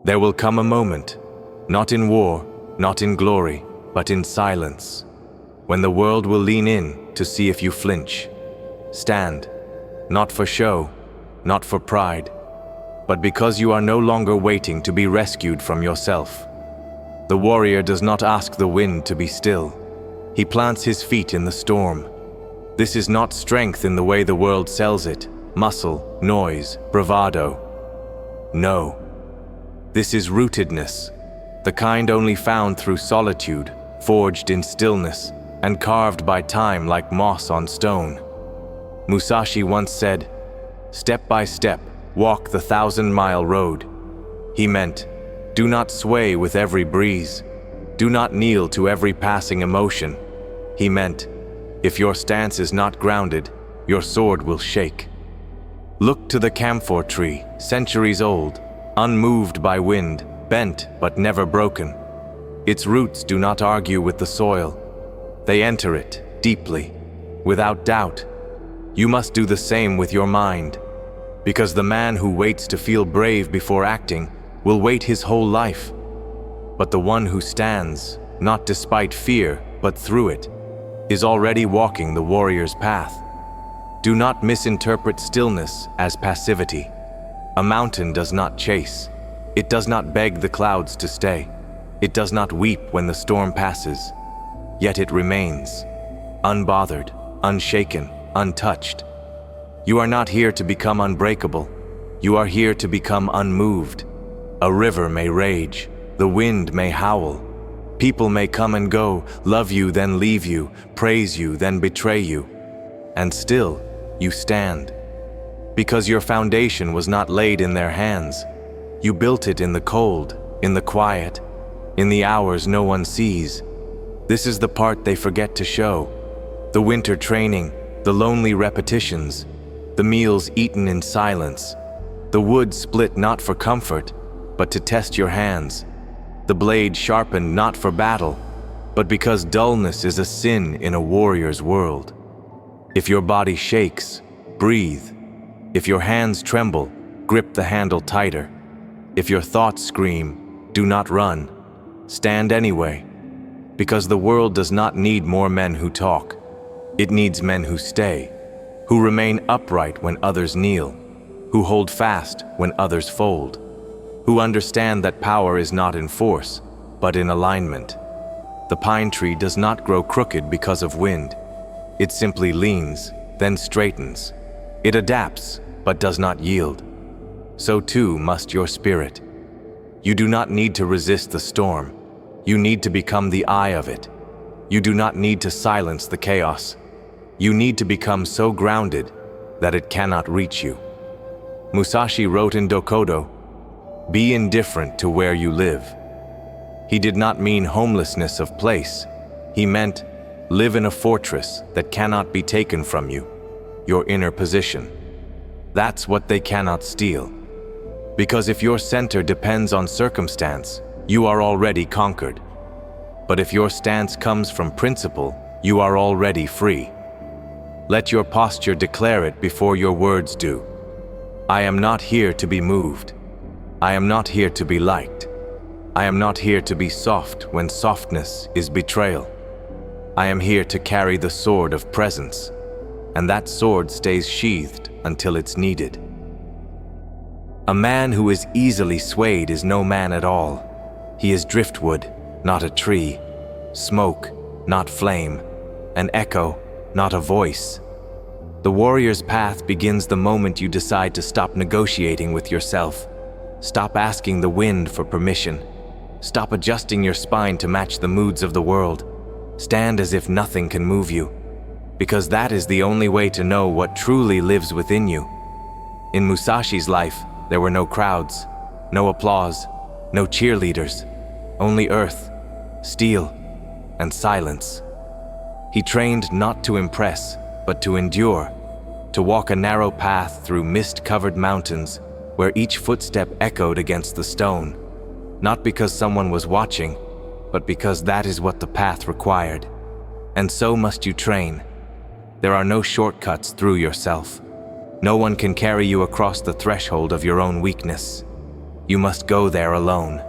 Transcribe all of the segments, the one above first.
There will come a moment, not in war, not in glory, but in silence, when the world will lean in to see if you flinch. Stand, not for show, not for pride, but because you are no longer waiting to be rescued from yourself. The warrior does not ask the wind to be still. He plants his feet in the storm. This is not strength in the way the world sells it, muscle, noise, bravado. No. This is rootedness, the kind only found through solitude, forged in stillness, and carved by time like moss on stone. Musashi once said, "Step by step, walk the 1,000-mile road." He meant, do not sway with every breeze. Do not kneel to every passing emotion. He meant, if your stance is not grounded, your sword will shake. Look to the camphor tree, centuries old, unmoved by wind, bent but never broken. Its roots do not argue with the soil. They enter it deeply, without doubt. You must do the same with your mind, because the man who waits to feel brave before acting will wait his whole life. But the one who stands, not despite fear, but through it, is already walking the warrior's path. Do not misinterpret stillness as passivity. A mountain does not chase. It does not beg the clouds to stay. It does not weep when the storm passes. Yet it remains, unbothered, unshaken, untouched. You are not here to become unbreakable. You are here to become unmoved. A river may rage. The wind may howl. People may come and go, love you, then leave you, praise you, then betray you. And still, you stand. Because your foundation was not laid in their hands. You built it in the cold, in the quiet, in the hours no one sees. This is the part they forget to show. The winter training, the lonely repetitions, the meals eaten in silence, the wood split not for comfort, but to test your hands, the blade sharpened not for battle, but because dullness is a sin in a warrior's world. If your body shakes, breathe. If your hands tremble, grip the handle tighter. If your thoughts scream, do not run. Stand anyway, because the world does not need more men who talk. It needs men who stay, who remain upright when others kneel, who hold fast when others fold, who understand that power is not in force, but in alignment. The pine tree does not grow crooked because of wind. It simply leans, then straightens. It adapts, but does not yield. So too must your spirit. You do not need to resist the storm. You need to become the eye of it. You do not need to silence the chaos. You need to become so grounded that it cannot reach you. Musashi wrote in Dokodo, "Be indifferent to where you live." He did not mean homelessness of place. He meant, live in a fortress that cannot be taken from you, your inner position. That's what they cannot steal. Because if your center depends on circumstance, you are already conquered. But if your stance comes from principle, you are already free. Let your posture declare it before your words do. I am not here to be moved. I am not here to be liked. I am not here to be soft when softness is betrayal. I am here to carry the sword of presence, and that sword stays sheathed until it's needed. A man who is easily swayed is no man at all. He is driftwood, not a tree, smoke, not flame, an echo, not a voice. The warrior's path begins the moment you decide to stop negotiating with yourself. Stop asking the wind for permission. Stop adjusting your spine to match the moods of the world. Stand as if nothing can move you, because that is the only way to know what truly lives within you. In Musashi's life, there were no crowds, no applause, no cheerleaders, only earth, steel, and silence. He trained not to impress, but to endure, to walk a narrow path through mist-covered mountains where each footstep echoed against the stone, not because someone was watching, but because that is what the path required. And so must you train. There are no shortcuts through yourself. No one can carry you across the threshold of your own weakness. You must go there alone.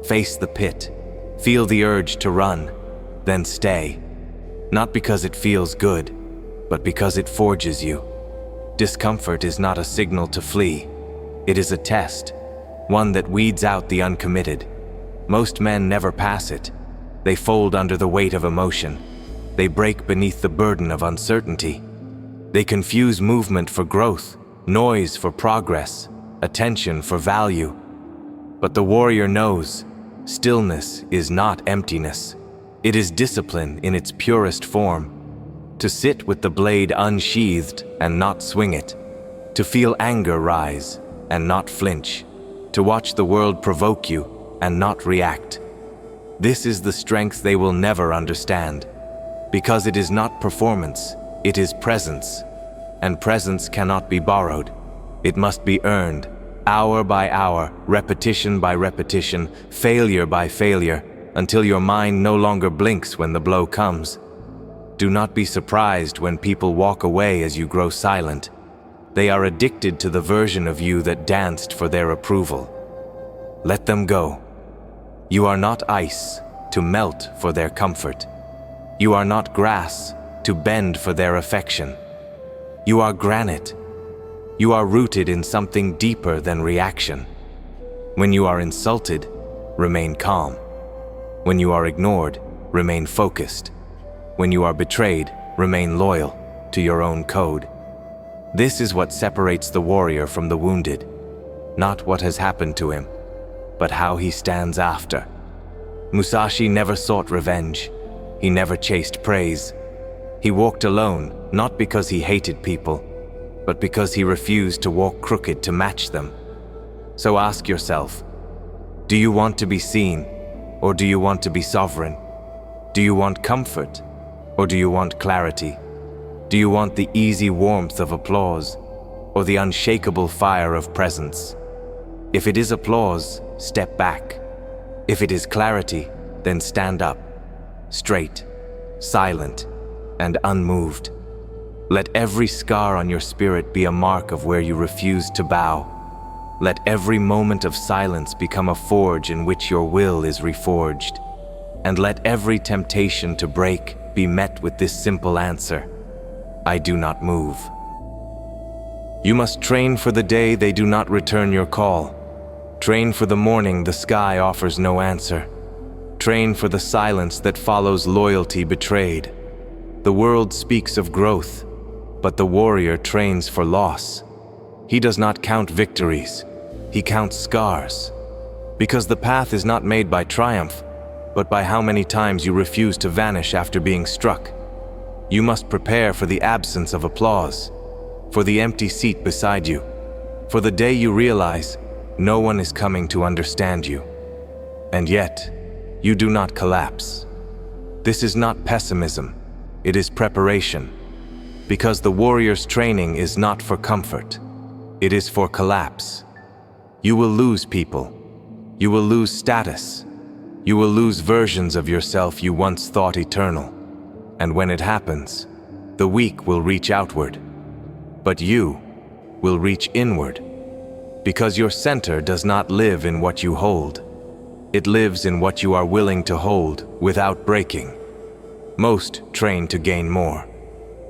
Face the pit. Feel the urge to run. Then stay. Not because it feels good, but because it forges you. Discomfort is not a signal to flee. It is a test, one that weeds out the uncommitted. Most men never pass it. They fold under the weight of emotion. They break beneath the burden of uncertainty. They confuse movement for growth, noise for progress, attention for value. But the warrior knows, stillness is not emptiness. It is discipline in its purest form. To sit with the blade unsheathed and not swing it. To feel anger rise and not flinch. To watch the world provoke you and not react. This is the strength they will never understand. Because it is not performance, it is presence. And presence cannot be borrowed. It must be earned, hour by hour, repetition by repetition, failure by failure, until your mind no longer blinks when the blow comes. Do not be surprised when people walk away as you grow silent. They are addicted to the version of you that danced for their approval. Let them go. You are not ice to melt for their comfort. You are not grass to bend for their affection. You are granite. You are rooted in something deeper than reaction. When you are insulted, remain calm. When you are ignored, remain focused. When you are betrayed, remain loyal to your own code. This is what separates the warrior from the wounded. Not what has happened to him, but how he stands after. Musashi never sought revenge. He never chased praise. He walked alone, not because he hated people, but because he refused to walk crooked to match them. So ask yourself, do you want to be seen, or do you want to be sovereign? Do you want comfort, or do you want clarity? Do you want the easy warmth of applause, or the unshakable fire of presence? If it is applause, step back. If it is clarity, then stand up, straight, silent, and unmoved. Let every scar on your spirit be a mark of where you refuse to bow. Let every moment of silence become a forge in which your will is reforged. And let every temptation to break be met with this simple answer: I do not move. You must train for the day they do not return your call. Train for the morning the sky offers no answer. Train for the silence that follows loyalty betrayed. The world speaks of growth, but the warrior trains for loss. He does not count victories, he counts scars. Because the path is not made by triumph, but by how many times you refuse to vanish after being struck. You must prepare for the absence of applause, for the empty seat beside you, for the day you realize no one is coming to understand you. And yet, you do not collapse. This is not pessimism, it is preparation. Because the warrior's training is not for comfort, it is for collapse. You will lose people. You will lose status. You will lose versions of yourself you once thought eternal. And when it happens, the weak will reach outward, but you will reach inward. Because your center does not live in what you hold. It lives in what you are willing to hold without breaking. Most train to gain more,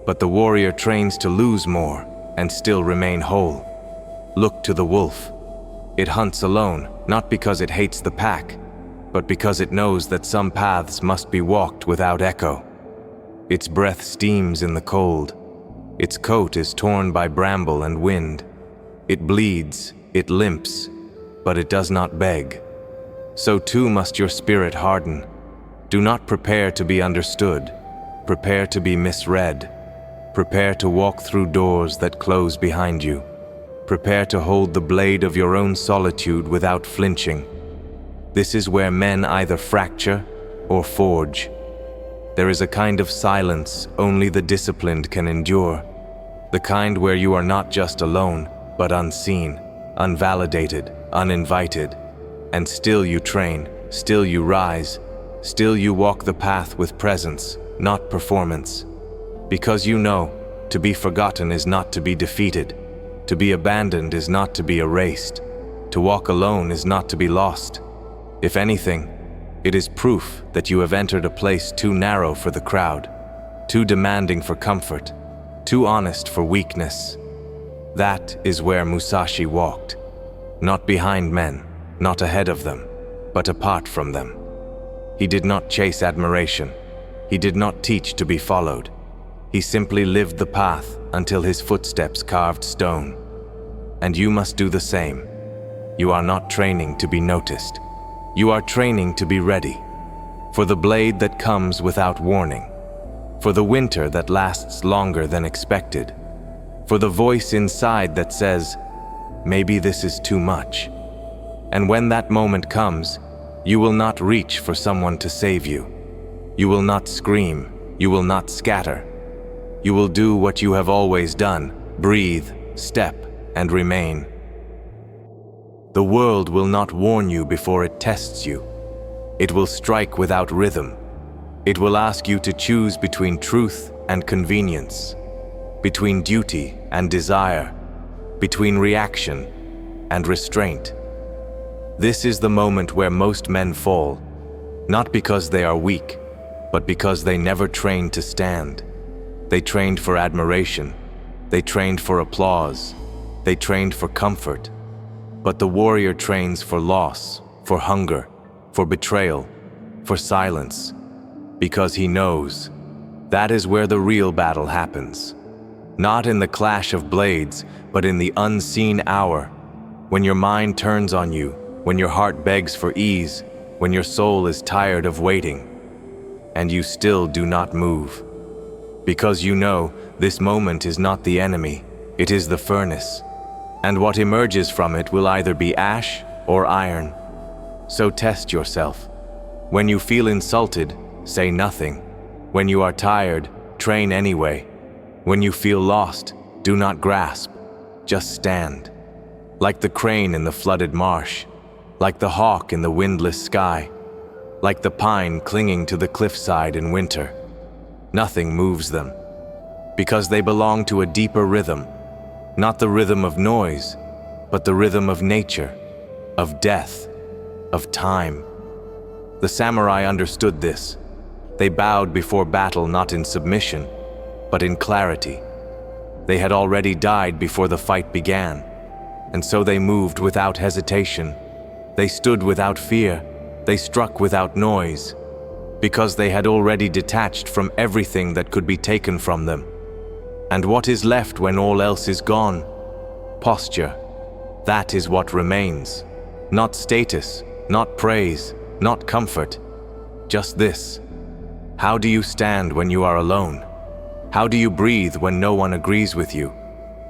but the warrior trains to lose more and still remain whole. Look to the wolf. It hunts alone, not because it hates the pack, but because it knows that some paths must be walked without echo. Its breath steams in the cold. Its coat is torn by bramble and wind. It bleeds, it limps, but it does not beg. So too must your spirit harden. Do not prepare to be understood. Prepare to be misread. Prepare to walk through doors that close behind you. Prepare to hold the blade of your own solitude without flinching. This is where men either fracture or forge. There is a kind of silence only the disciplined can endure. The kind where you are not just alone, but unseen, unvalidated, uninvited. And still you train, still you rise, still you walk the path with presence, not performance. Because you know, to be forgotten is not to be defeated. To be abandoned is not to be erased. To walk alone is not to be lost. If anything, it is proof that you have entered a place too narrow for the crowd, too demanding for comfort, too honest for weakness. That is where Musashi walked. Not behind men, not ahead of them, but apart from them. He did not chase admiration. He did not teach to be followed. He simply lived the path until his footsteps carved stone. And you must do the same. You are not training to be noticed. You are training to be ready. For the blade that comes without warning. For the winter that lasts longer than expected. For the voice inside that says, maybe this is too much. And when that moment comes, you will not reach for someone to save you. You will not scream. You will not scatter. You will do what you have always done: breathe, step, and remain. The world will not warn you before it tests you. It will strike without rhythm. It will ask you to choose between truth and convenience, between duty and desire, between reaction and restraint. This is the moment where most men fall, not because they are weak, but because they never trained to stand. They trained for admiration. They trained for applause. They trained for comfort. But the warrior trains for loss, for hunger, for betrayal, for silence, because he knows that is where the real battle happens. Not in the clash of blades, but in the unseen hour, when your mind turns on you, when your heart begs for ease, when your soul is tired of waiting, and you still do not move. Because you know this moment is not the enemy, it is the furnace. And what emerges from it will either be ash or iron. So test yourself. When you feel insulted, say nothing. When you are tired, train anyway. When you feel lost, do not grasp. Just stand. Like the crane in the flooded marsh. Like the hawk in the windless sky. Like the pine clinging to the cliffside in winter. Nothing moves them. Because they belong to a deeper rhythm. Not the rhythm of noise, but the rhythm of nature, of death, of time. The samurai understood this. They bowed before battle not in submission, but in clarity. They had already died before the fight began, and so they moved without hesitation. They stood without fear. They struck without noise, because they had already detached from everything that could be taken from them. And what is left when all else is gone? Posture. That is what remains. Not status, not praise, not comfort. Just this. How do you stand when you are alone? How do you breathe when no one agrees with you?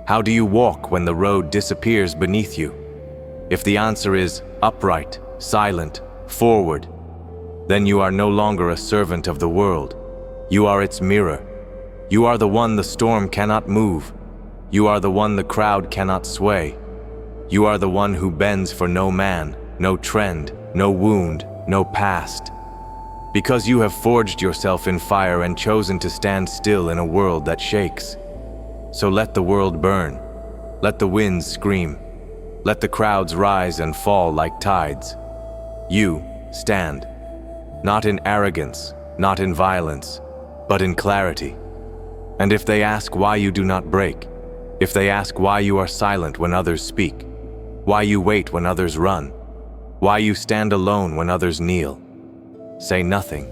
How do you walk when the road disappears beneath you? If the answer is upright, silent, forward, then you are no longer a servant of the world. You are its mirror. You are the one the storm cannot move. You are the one the crowd cannot sway. You are the one who bends for no man, no trend, no wound, no past. Because you have forged yourself in fire and chosen to stand still in a world that shakes. So let the world burn. Let the winds scream. Let the crowds rise and fall like tides. You stand. Not in arrogance, not in violence, but in clarity. And if they ask why you do not break, if they ask why you are silent when others speak, why you wait when others run, why you stand alone when others kneel, say nothing,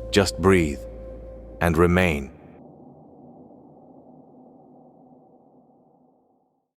just breathe and remain.